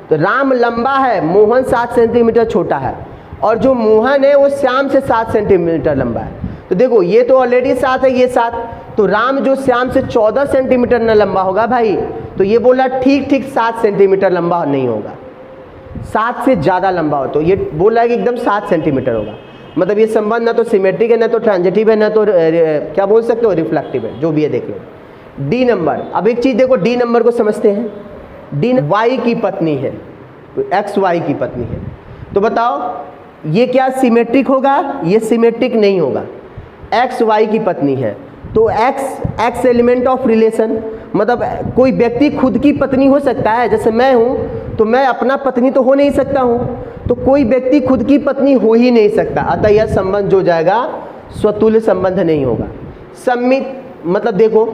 तो राम लंबा है, मोहन 7 सेंटीमीटर छोटा है, और जो मोहन है वो श्याम से 7 सेंटीमीटर लंबा है। तो देखो ये तो ऑलरेडी 7 है, ये 7, तो राम जो श्याम से 14 सेंटीमीटर न लंबा होगा भाई, तो ये बोला ठीक 7 सेंटीमीटर लंबा नहीं होगा, 7 से ज़्यादा लंबा हो, तो ये बोल रहा है कि एकदम 7 सेंटीमीटर होगा। मतलब ये संबंध ना तो सिमेट्रिक है, ना तो ट्रांजिटिव है, ना तो क्या बोल सकते हो, रिफ्लेक्टिव है, जो भी है देख लो। डी नंबर, अब एक चीज़ देखो, डी नंबर को समझते हैं। डी वाई की पत्नी है, एक्स वाई की पत्नी है, तो बताओ ये क्या सिमेट्रिक होगा? ये सिमेट्रिक नहीं होगा। एक्स वाई की पत्नी है तो एक्स एलिमेंट ऑफ रिलेशन, मतलब कोई व्यक्ति खुद की पत्नी हो सकता है, जैसे मैं हूँ तो मैं अपना पत्नी तो हो नहीं सकता हूँ, तो कोई व्यक्ति खुद की पत्नी हो ही नहीं सकता। अतः यह संबंध जो जाएगा स्वतुल्य संबंध नहीं होगा। सममित मतलब देखो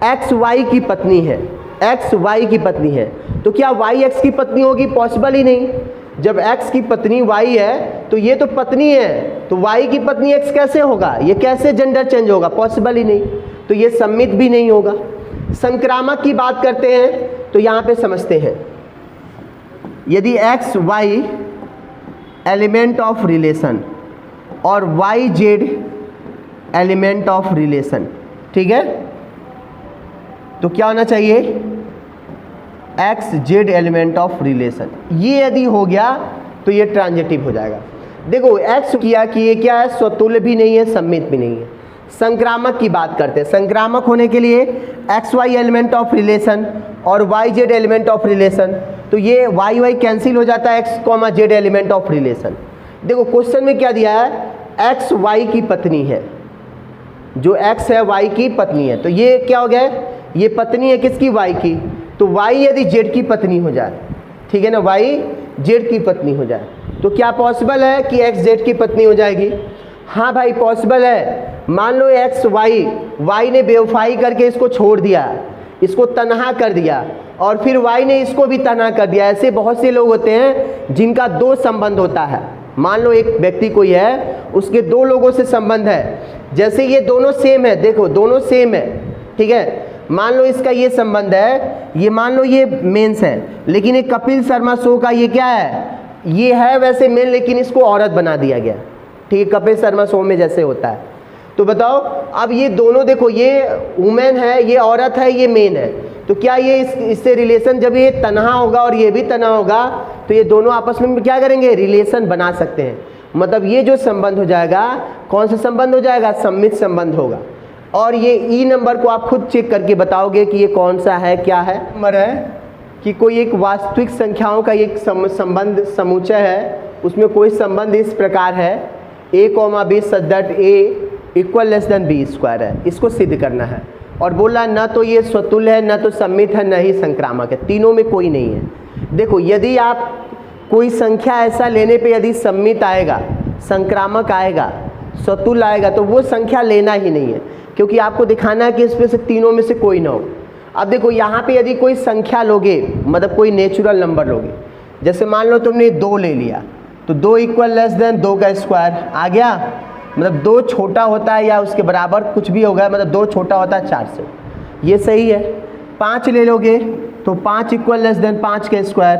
एक्स वाई की पत्नी है, एक्स वाई की पत्नी है, तो क्या वाई एक्स की पत्नी होगी? पॉसिबल ही नहीं। जब x की पत्नी y है तो ये तो पत्नी है, तो y की पत्नी x कैसे होगा? ये कैसे जेंडर चेंज होगा? पॉसिबल ही नहीं, तो ये सम्मित भी नहीं होगा। संक्रामक की बात करते हैं तो यहाँ पे समझते हैं, यदि x y element of relation और y z element of relation, ठीक है, तो क्या होना चाहिए? X Z element of relation. ये यदि हो गया तो ये ट्रांजिटिव हो जाएगा। देखो एक्स किया कि ये क्या है, स्वतुल्य भी नहीं है, सम्मित भी नहीं है। संक्रामक की बात करते हैं। संक्रामक होने के लिए X Y element of relation और Y Z element of relation, तो ये वाई वाई कैंसिल हो जाता है, X comma Z element of relation. देखो क्वेश्चन में क्या दिया है, एक्स वाई की पत्नी है, जो एक्स है वाई की पत्नी है, तो ये क्या हो गया, ये पत्नी है किसकी? वाई की। तो y यदि z की पत्नी हो जाए, ठीक है ना, y z की पत्नी हो जाए, तो क्या पॉसिबल है कि x z की पत्नी हो जाएगी? हाँ भाई पॉसिबल है। मान लो x y ने बेवफाई करके इसको छोड़ दिया, इसको तन्हा कर दिया, और फिर y ने इसको भी तन्हा कर दिया। ऐसे बहुत से लोग होते हैं जिनका दो संबंध होता है। मान लो एक व्यक्ति कोई है, उसके दो लोगों से संबंध है, जैसे ये दोनों सेम है, देखो दोनों सेम है, ठीक है। मान लो इसका ये संबंध है, ये मान लो ये मेंस है, लेकिन एक कपिल शर्मा शो का ये क्या है, ये है वैसे मेन, लेकिन इसको औरत बना दिया गया, ठीक है, कपिल शर्मा शो में जैसे होता है। तो बताओ अब ये दोनों देखो, ये वुमेन है, ये औरत है, ये मेन है, तो क्या ये इससे रिलेशन, जब ये तन्हा होगा और ये भी तन्हा होगा, तो ये दोनों आपस में क्या करेंगे? रिलेशन बना सकते हैं। मतलब ये जो संबंध हो जाएगा, कौन सा संबंध हो जाएगा? सम्मित संबंध होगा। और ये ई नंबर को आप खुद चेक करके बताओगे कि ये कौन सा है, क्या है। नंबर है कि कोई एक वास्तविक संख्याओं का एक संबंध समुच्चय है, उसमें कोई संबंध इस प्रकार है, a, b such that a equal less then b square है, इसको सिद्ध करना है। और बोला न तो ये स्वतुल्य है, न तो सम्मित है, न ही संक्रामक है, तीनों में कोई नहीं है। देखो यदि आप कोई संख्या ऐसा लेने पे यदि सम्मित आएगा, संक्रामक आएगा, स्वतुल्य आएगा तो वो संख्या लेना ही नहीं है, क्योंकि आपको दिखाना है कि इसमें से तीनों में से कोई ना हो। अब देखो यहाँ पे यदि कोई संख्या लोगे, मतलब कोई नेचुरल नंबर लोगे, जैसे मान लो तुमने 2 ले लिया, तो 2 इक्वल लेस देन 2 का स्क्वायर आ गया, मतलब 2 छोटा होता है या उसके बराबर कुछ भी होगा, मतलब 2 छोटा होता है 4 से, ये सही है। 5 ले लोगे तो 5 इक्वल लेस देन 5 का स्क्वायर,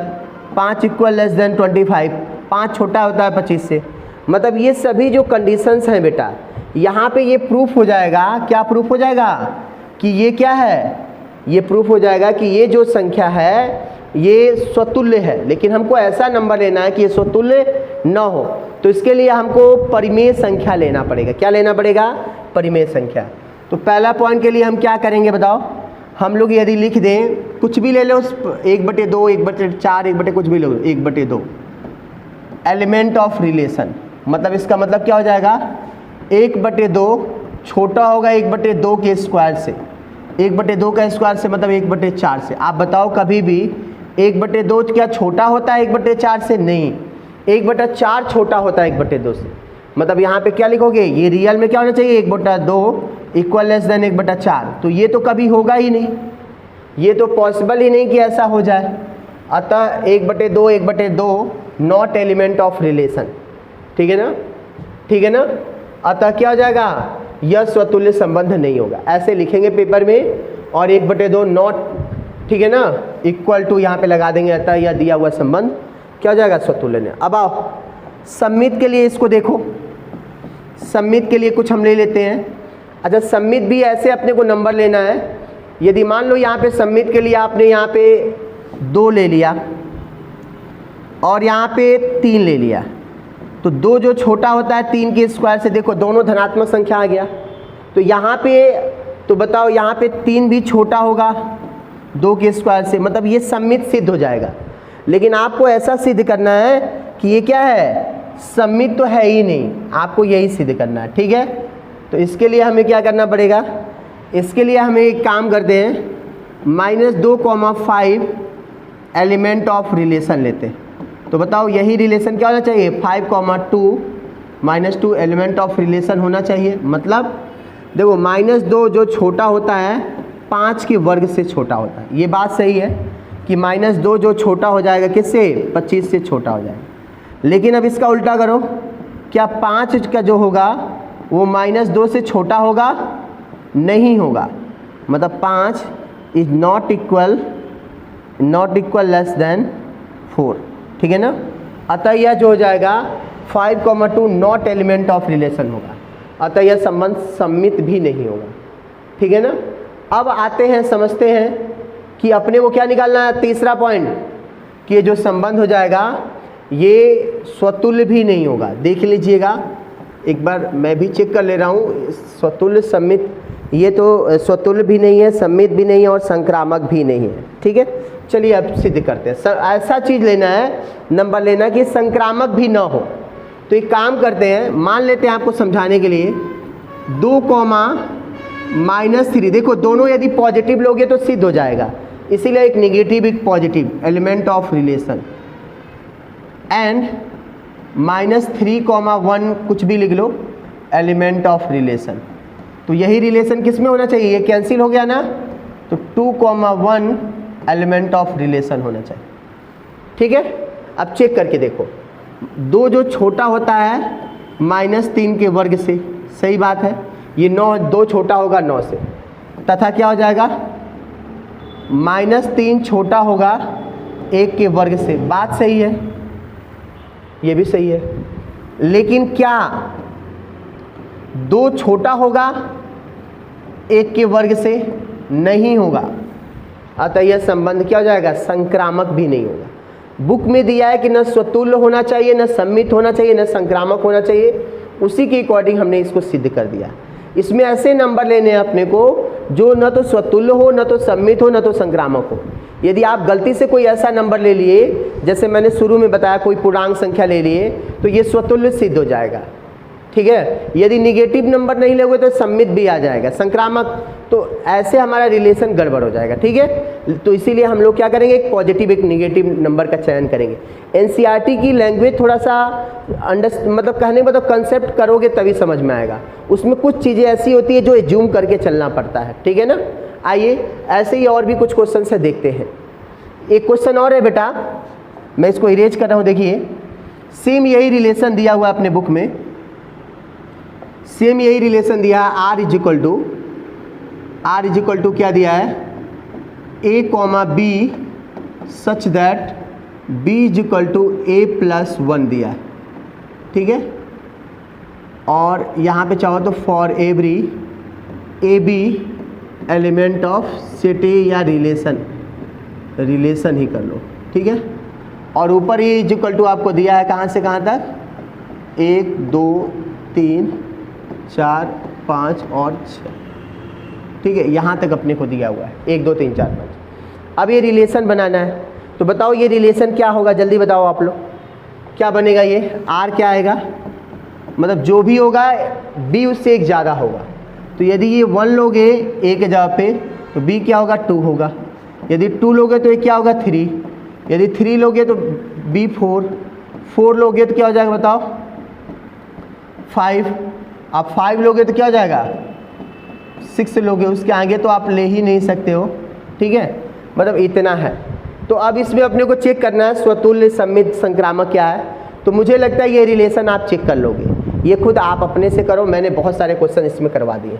5 इक्वल लेस देन 25, 5 छोटा होता है 25 से। मतलब ये सभी जो कंडीशंस हैं बेटा, यहाँ पे ये प्रूफ हो जाएगा, क्या प्रूफ हो जाएगा कि ये क्या है, ये प्रूफ हो जाएगा कि ये जो संख्या है ये स्वतुल्य है। लेकिन हमको ऐसा नंबर लेना है कि ये स्वतुल्य न हो, तो इसके लिए हमको परिमेय संख्या लेना पड़ेगा। क्या लेना पड़ेगा? परिमेय संख्या। तो पहला पॉइंट के लिए हम क्या करेंगे बताओ, हम लोग यदि लिख दें, कुछ भी ले लो, 1/2, 1/4, 1 कुछ भी लो, 1/2 एलिमेंट ऑफ रिलेशन, मतलब इसका मतलब क्या हो जाएगा, 1/2 छोटा होगा 1/2 के स्क्वायर से, 1/2 का स्क्वायर से मतलब 1/4 से। आप बताओ कभी भी 1/2 क्या छोटा होता है 1/4 से? नहीं, 1/4 छोटा होता है 1/2 से। मतलब यहाँ पे क्या लिखोगे, ये रियल में क्या होना चाहिए, 1/2 इक्वल लेस देन 1/4, तो ये तो कभी होगा ही नहीं, ये तो पॉसिबल ही नहीं कि ऐसा हो जाए। अतः 1/2 1/2 नॉट एलिमेंट ऑफ रिलेशन, ठीक है ना, ठीक है ना। अतः क्या हो जाएगा, यह स्वतुल्य संबंध नहीं होगा, ऐसे लिखेंगे पेपर में। और 1/2 नॉट, ठीक है ना, इक्वल टू यहाँ पे लगा देंगे, अतः यह दिया हुआ संबंध क्या हो जाएगा, स्वतुल्य नहीं। अब आओ सममित के लिए इसको देखो, सममित के लिए कुछ हम ले लेते हैं। अच्छा, सममित भी ऐसे अपने को नंबर लेना है। यदि मान लो यहाँ पे सममित के लिए आपने यहाँ पे 2 ले लिया और यहाँ पे 3 ले लिया, तो 2 जो छोटा होता है 3 के स्क्वायर से, देखो दोनों धनात्मक संख्या आ गया। तो यहाँ पे तो बताओ, यहाँ पे 3 भी छोटा होगा 2 के स्क्वायर से, मतलब ये सममित सिद्ध हो जाएगा। लेकिन आपको ऐसा सिद्ध करना है कि ये क्या है, सममित तो है ही नहीं, आपको यही सिद्ध करना है, ठीक है। तो इसके लिए हमें क्या करना पड़ेगा, इसके लिए हमें एक काम करते हैं, -2,5 एलिमेंट ऑफ रिलेशन लेते हैं। तो बताओ यही रिलेशन क्या होना चाहिए, 5,2 -2 एलिमेंट ऑफ रिलेशन होना चाहिए। मतलब देखो -2 जो छोटा होता है 5 के वर्ग से छोटा होता है, ये बात सही है कि -2 जो छोटा हो जाएगा किससे, 25 से छोटा हो जाएगा। लेकिन अब इसका उल्टा करो, क्या 5 का जो होगा वो -2 से छोटा होगा? नहीं होगा, मतलब 5 is not equal less then 4, ठीक है ना। अतः यह जो हो जाएगा 5,2 नॉट एलिमेंट ऑफ रिलेशन होगा, अतः यह संबंध सममित भी नहीं होगा, ठीक है ना। अब आते हैं, समझते हैं कि अपने को क्या निकालना है, तीसरा पॉइंट, कि ये जो संबंध हो जाएगा ये स्वतुल्य भी नहीं होगा। देख लीजिएगा एक बार, मैं भी चेक कर ले रहा हूँ, स्वतुल्य सम्मित, ये तो स्वतुल्य भी नहीं है, सम्मित भी नहीं है और संक्रामक भी नहीं है, ठीक है। चलिए अब सिद्ध करते हैं। ऐसा चीज़ लेना है, नंबर लेना कि संक्रामक भी ना हो। तो एक काम करते हैं, मान लेते हैं आपको समझाने के लिए 2, -3, देखो दोनों यदि पॉजिटिव लोगे तो सिद्ध हो जाएगा, इसीलिए एक निगेटिव एक positive element of relation, and -3,1 कुछ भी लिख लो एलिमेंट ऑफ रिलेशन। तो यही रिलेशन किस में होना चाहिए, ये कैंसिल हो गया ना, तो 2,1 एलिमेंट ऑफ रिलेशन होना चाहिए, ठीक है। अब चेक करके देखो, 2 जो छोटा होता है -3 के वर्ग से, सही बात है, ये 9, 2 छोटा होगा 9 से, तथा क्या हो जाएगा, -3 छोटा होगा 1 के वर्ग से, बात सही है, ये भी सही है। लेकिन क्या 2 छोटा होगा 1 के वर्ग से? नहीं होगा, अतः यह संबंध क्या हो जाएगा, संक्रामक भी नहीं होगा। बुक में दिया है कि न स्वतुल्य होना चाहिए, न सम्मित होना चाहिए, न संक्रामक होना चाहिए, उसी के अकॉर्डिंग हमने इसको सिद्ध कर दिया। इसमें ऐसे नंबर लेने हैं अपने को जो न तो स्वतुल्य हो, न तो सम्मित हो, न तो संक्रामक हो। यदि आप गलती से कोई ऐसा नंबर ले लिए, जैसे मैंने शुरू में बताया कोई पूर्णांक संख्या ले लिए, तो ये स्वतुल्य सिद्ध हो जाएगा, ठीक है। यदि निगेटिव नंबर नहीं लोगे तो सममित भी आ जाएगा, संक्रामक, तो ऐसे हमारा रिलेशन गड़बड़ हो जाएगा, ठीक है। तो इसीलिए हम लोग क्या करेंगे, एक पॉजिटिव एक निगेटिव नंबर का चयन करेंगे। एनसीईआरटी की लैंग्वेज थोड़ा सा मतलब कहने में तो कंसेप्ट करोगे तभी समझ में आएगा, उसमें कुछ चीज़ें ऐसी होती है जो एज्यूम करके चलना पड़ता है, ठीक है ना। आइए ऐसे ही और भी कुछ क्वेश्चन से देखते हैं। एक क्वेश्चन और है बेटा, मैं इसको इरेज कर रहा हूँ, देखिए सेम यही रिलेशन दिया हुआ है अपने बुक में, सेम यही रिलेशन दिया है, आर इज इक्वल टू क्या दिया है, A comma B such that B is equal to A plus 1 दिया है, ठीक है। और यहाँ पे चाहो तो for every A B element of city या रिलेशन ही कर लो, ठीक है। और ऊपर ही इज इक्वल टू आपको दिया है कहाँ से कहाँ तक, 1 2 3 4 5 और 6, ठीक है, यहाँ तक अपने को दिया हुआ है 1 2 3 4 5। अब ये रिलेशन बनाना है, तो बताओ ये रिलेशन क्या होगा, जल्दी बताओ आप लोग, क्या बनेगा ये, आर क्या आएगा, मतलब जो भी होगा बी उससे एक ज़्यादा होगा। तो यदि ये 1 लोगे ए के जगह पे तो बी क्या होगा 2 होगा, यदि 2 लोगे तो ये क्या होगा 3, यदि 3 लोगे तो बी 4 लोगे तो क्या हो जाएगा बताओ 5, आप 5 लोगे तो क्या हो जाएगा 6 लोगे, उसके आगे तो आप ले ही नहीं सकते हो, ठीक है, मतलब इतना है। तो अब इसमें अपने को चेक करना है स्वतुल्य सममित संक्रामक क्या है, तो मुझे लगता है ये रिलेशन आप चेक कर लोगे, ये खुद आप अपने से करो, मैंने बहुत सारे क्वेश्चन इसमें करवा दिए।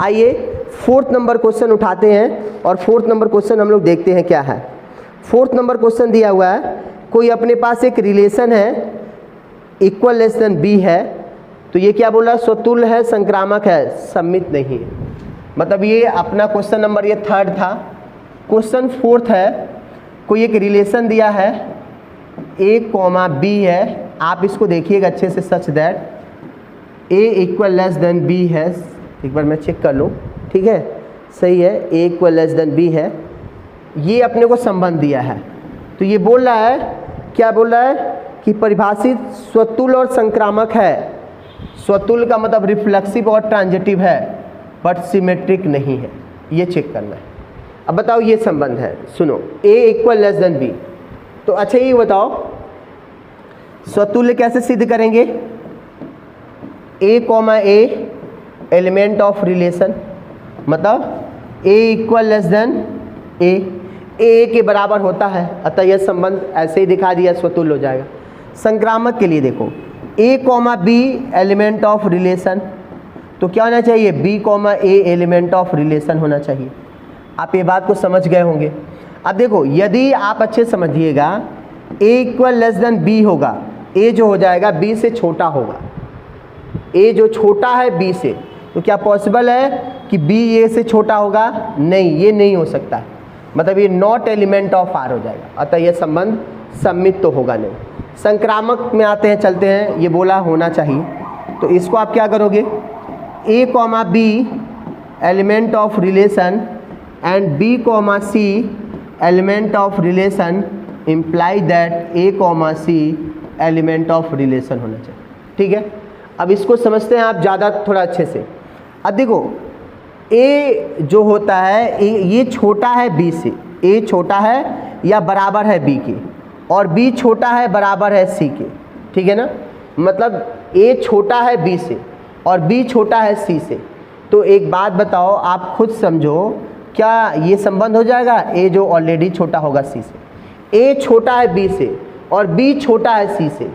आइए 4th नंबर क्वेश्चन उठाते हैं और 4th नंबर क्वेश्चन हम लोग देखते हैं क्या है। 4th नंबर क्वेश्चन दिया हुआ है, कोई अपने पास एक रिलेशन है इक्वल लेस देन बी है, तो ये क्या बोला, स्वतुल्य है, संक्रामक है, सममित नहीं है। मतलब ये अपना क्वेश्चन नंबर ये 3rd था। क्वेश्चन 4th है, कोई एक रिलेशन दिया है ए कॉमा बी है, आप इसको देखिएगा अच्छे से, such that A equal less than B है, एक बार मैं चेक कर लूँ, ठीक है, सही है, ए इक्वल लेस देन बी है, ये अपने को संबंध दिया है। तो ये बोल रहा है, क्या बोल रहा है कि परिभाषित स्वतुल्य और संक्रामक है, स्वतुल्य का मतलब रिफ्लेक्सिव और ट्रांजिटिव है बट सिमेट्रिक नहीं है, ये चेक करना है। अब बताओ ये संबंध है, सुनो, A equal less than B, तो अच्छा ये बताओ स्वतुल्य कैसे सिद्ध करेंगे, A comma A element of relation, मतलब A equal less than A के बराबर होता है, अतः यह संबंध ऐसे ही दिखा दिया, स्वतुल्य हो जाएगा। संक्रामक के लिए देखो, A comma B element of relation, तो क्या होना चाहिए, B comma A element of relation होना चाहिए। आप ये बात को समझ गए होंगे। अब देखो यदि आप अच्छे समझिएगा, ए इक्वल लेस देन बी होगा, ए जो हो जाएगा बी से छोटा होगा, ए जो छोटा है बी से, तो क्या पॉसिबल है कि बी ए से छोटा होगा, नहीं, ये नहीं हो सकता, मतलब ये नॉट एलिमेंट ऑफ आर हो जाएगा, अतः यह संबंध सम्मित तो होगा नहीं। संक्रामक में आते हैं, चलते हैं, ये बोला होना चाहिए, तो इसको आप क्या करोगे, A comma B element of relation and B comma C element of relation imply that A comma C element of relation होना चाहिए, ठीक है। अब इसको समझते हैं आप ज़्यादा थोड़ा अच्छे से। अब देखो ए जो होता है, ये छोटा है बी से, ए छोटा है या बराबर है बी के, और बी छोटा है बराबर है सी के, ठीक है ना, मतलब ए छोटा है बी से और बी छोटा है सी से। तो एक बात बताओ, आप खुद समझो, क्या ये संबंध हो जाएगा, ए जो ऑलरेडी छोटा होगा सी से, ए छोटा है बी से और बी छोटा है सी से,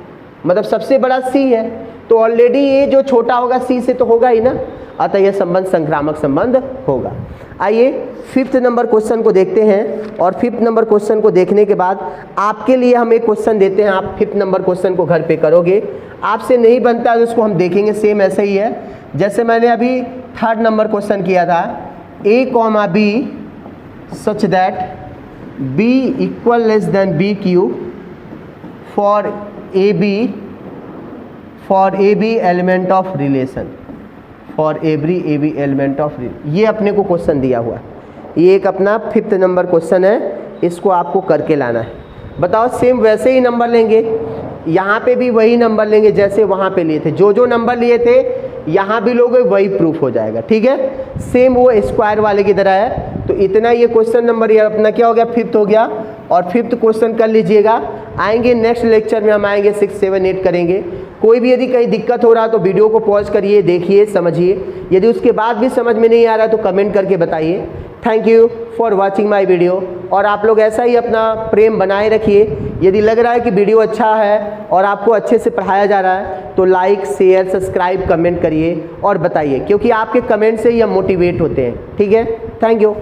मतलब सबसे बड़ा सी है, तो ऑलरेडी ए जो छोटा होगा सी से तो होगा ही ना, अतः यह संबंध संक्रामक संबंध होगा। आइए 5th नंबर क्वेश्चन को देखते हैं, और 5th नंबर क्वेश्चन को देखने के बाद आपके लिए हम एक क्वेश्चन देते हैं, आप 5th नंबर क्वेश्चन को घर पे करोगे, आपसे नहीं बनता है उसको हम देखेंगे, सेम ऐसे ही है जैसे मैंने अभी 3rd नंबर क्वेश्चन किया था, A comma B such that B equal less than B Q for A B element of relation, for every A B element of relation, ये अपने को क्वेश्चन दिया हुआ है, ये एक अपना 5th नंबर क्वेश्चन है, इसको आपको करके लाना है। बताओ सेम वैसे ही नंबर लेंगे, यहाँ पे भी वही नंबर लेंगे जैसे वहाँ पे लिए थे, जो जो नंबर लिए थे यहाँ भी लोगे वही प्रूफ हो जाएगा, ठीक है। सेम वो स्क्वायर वाले की तरह है। तो इतना ये क्वेश्चन नंबर ये अपना क्या हो गया, 5th हो गया। और 5th क्वेश्चन कर लीजिएगा। आएंगे नेक्स्ट लेक्चर में हम आएंगे 6, 7, 8 करेंगे। कोई भी यदि कहीं दिक्कत हो रहा तो वीडियो को पॉज करिए, देखिए, समझिए। यदि उसके बाद भी समझ में नहीं आ रहा तो कमेंट करके बताइए। Thank you for watching my video. और आप लोग ऐसा ही अपना प्रेम बनाए रखिए। यदि लग रहा है कि वीडियो अच्छा है और आपको अच्छे से पढ़ाया जा रहा है तो लाइक, शेयर, सब्सक्राइब, कमेंट करिए और बताइए, क्योंकि आपके कमेंट से ही हम मोटिवेट होते हैं, ठीक है। Thank you.